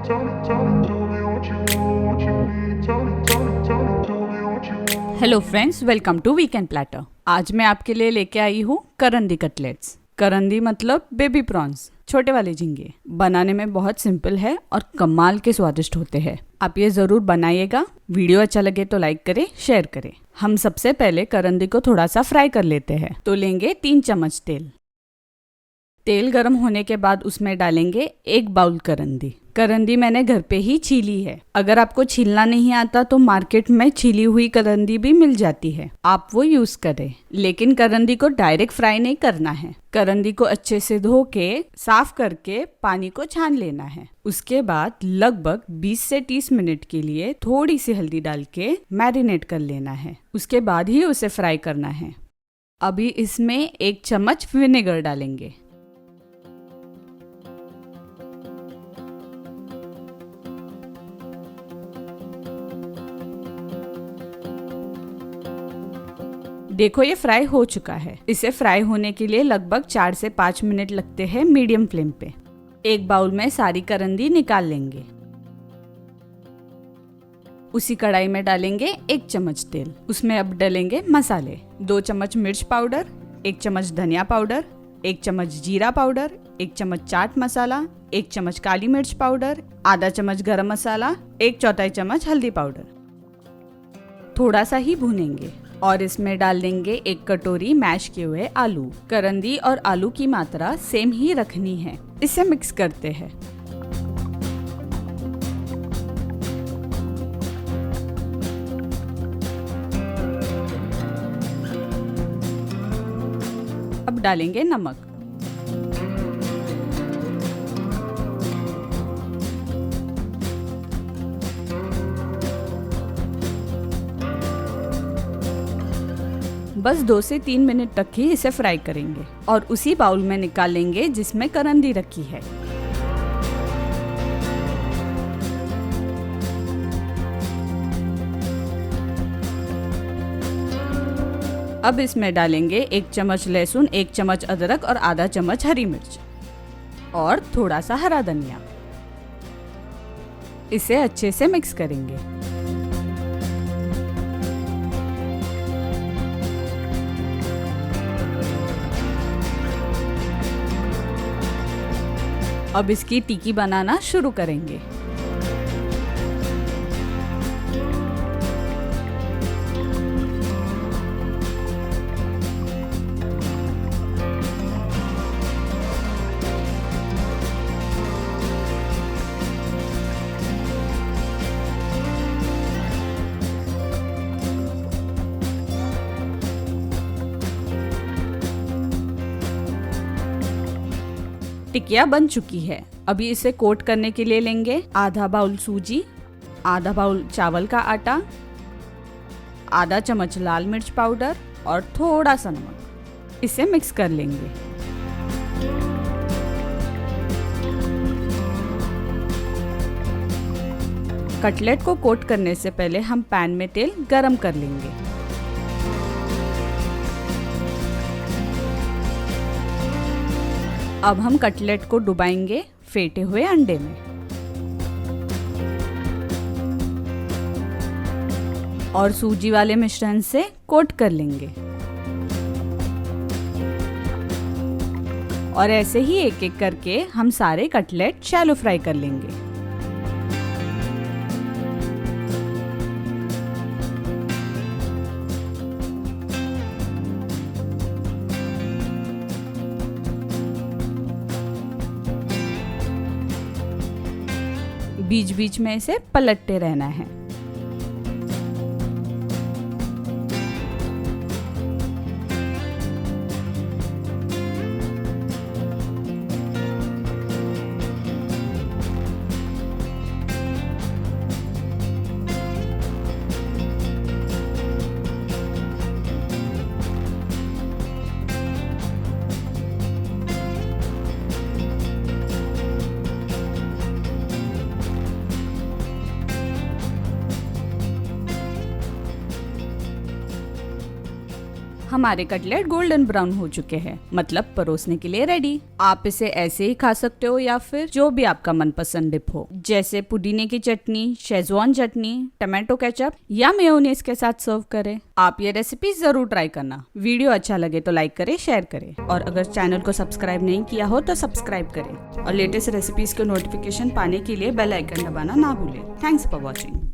Hello friends, welcome to weekend platter. आज मैं आपके लिए लेके आई हूँ करंदी कटलेट्स। करंदी मतलब बेबी प्रॉन्स, छोटे वाले झींगे। बनाने में बहुत सिंपल है और कमाल के स्वादिष्ट होते हैं। आप ये जरूर बनाइएगा। वीडियो अच्छा लगे तो लाइक करें, शेयर करें। हम सबसे पहले करंदी को थोड़ा सा फ्राई कर लेते हैं। तो लेंगे 3 चम्मच तेल। तेल गर्म होने के बाद उसमें डालेंगे 1 बाउल करंदी। करंदी मैंने घर पे ही छीली है। अगर आपको छीलना नहीं आता तो मार्केट में छीली हुई करंदी भी मिल जाती है, आप वो यूज करें। लेकिन करंदी को डायरेक्ट फ्राई नहीं करना है। करंदी को अच्छे से धो के साफ करके पानी को छान लेना है। उसके बाद लगभग 20 से 30 मिनट के लिए थोड़ी सी हल्दी डाल के मैरिनेट कर लेना है। उसके बाद ही उसे फ्राई करना है। अभी इसमें 1 चम्मच विनेगर डालेंगे। देखो ये फ्राई हो चुका है। इसे फ्राई होने के लिए लगभग 4 से 5 मिनट लगते हैं मीडियम फ्लेम पे। एक बाउल में सारी करंदी निकाल लेंगे। उसी कढ़ाई में डालेंगे 1 चम्मच तेल। उसमें अब डालेंगे मसाले। 2 चम्मच मिर्च पाउडर, 1 चम्मच धनिया पाउडर, 1 चम्मच जीरा पाउडर, 1 चम्मच चाट मसाला, 1 चम्मच काली मिर्च पाउडर, आधा चम्मच गरम मसाला, 1/4 चम्मच हल्दी पाउडर। थोड़ा सा ही भूनेंगे और इसमें डाल देंगे 1 कटोरी मैश किए हुए आलू। करंदी और आलू की मात्रा सेम ही रखनी है। इसे मिक्स करते हैं। अब डालेंगे नमक। बस 2 से 3 मिनट तक ही इसे फ्राई करेंगे और उसी बाउल में निकाल लेंगे जिसमें करंदी रखी है। अब इसमें डालेंगे 1 चम्मच लहसुन, 1 चम्मच अदरक और आधा चम्मच हरी मिर्च और थोड़ा सा हरा धनिया। इसे अच्छे से मिक्स करेंगे। अब इसकी टिक्की बनाना शुरू करेंगे। टिकिया बन चुकी है। अभी इसे कोट करने के लिए लेंगे आधा बाउल सूजी, आधा बाउल चावल का आटा, आधा चम्मच लाल मिर्च पाउडर और थोड़ा सा नमक। इसे मिक्स कर लेंगे। कटलेट को कोट करने से पहले हम पैन में तेल गरम कर लेंगे। अब हम कटलेट को डुबाएंगे फेंटे हुए अंडे में और सूजी वाले मिश्रण से कोट कर लेंगे और ऐसे ही एक एक करके हम सारे कटलेट शैलो फ्राई कर लेंगे। बीच बीच में इसे पलटते रहना है। हमारे कटलेट गोल्डन ब्राउन हो चुके हैं, मतलब परोसने के लिए रेडी। आप इसे ऐसे ही खा सकते हो या फिर जो भी आपका मनपसंद डिप हो, जैसे पुदीने की चटनी, शेजवान चटनी, टमाटो केचप या मेयोनीज के साथ सर्व करें। आप ये रेसिपी जरूर ट्राई करना। वीडियो अच्छा लगे तो लाइक करें, शेयर करें और अगर चैनल को सब्सक्राइब नहीं किया हो तो सब्सक्राइब करें और लेटेस्ट रेसिपीज के नोटिफिकेशन पाने के लिए बेल आइकन दबाना ना भूलें। Thanks for watching.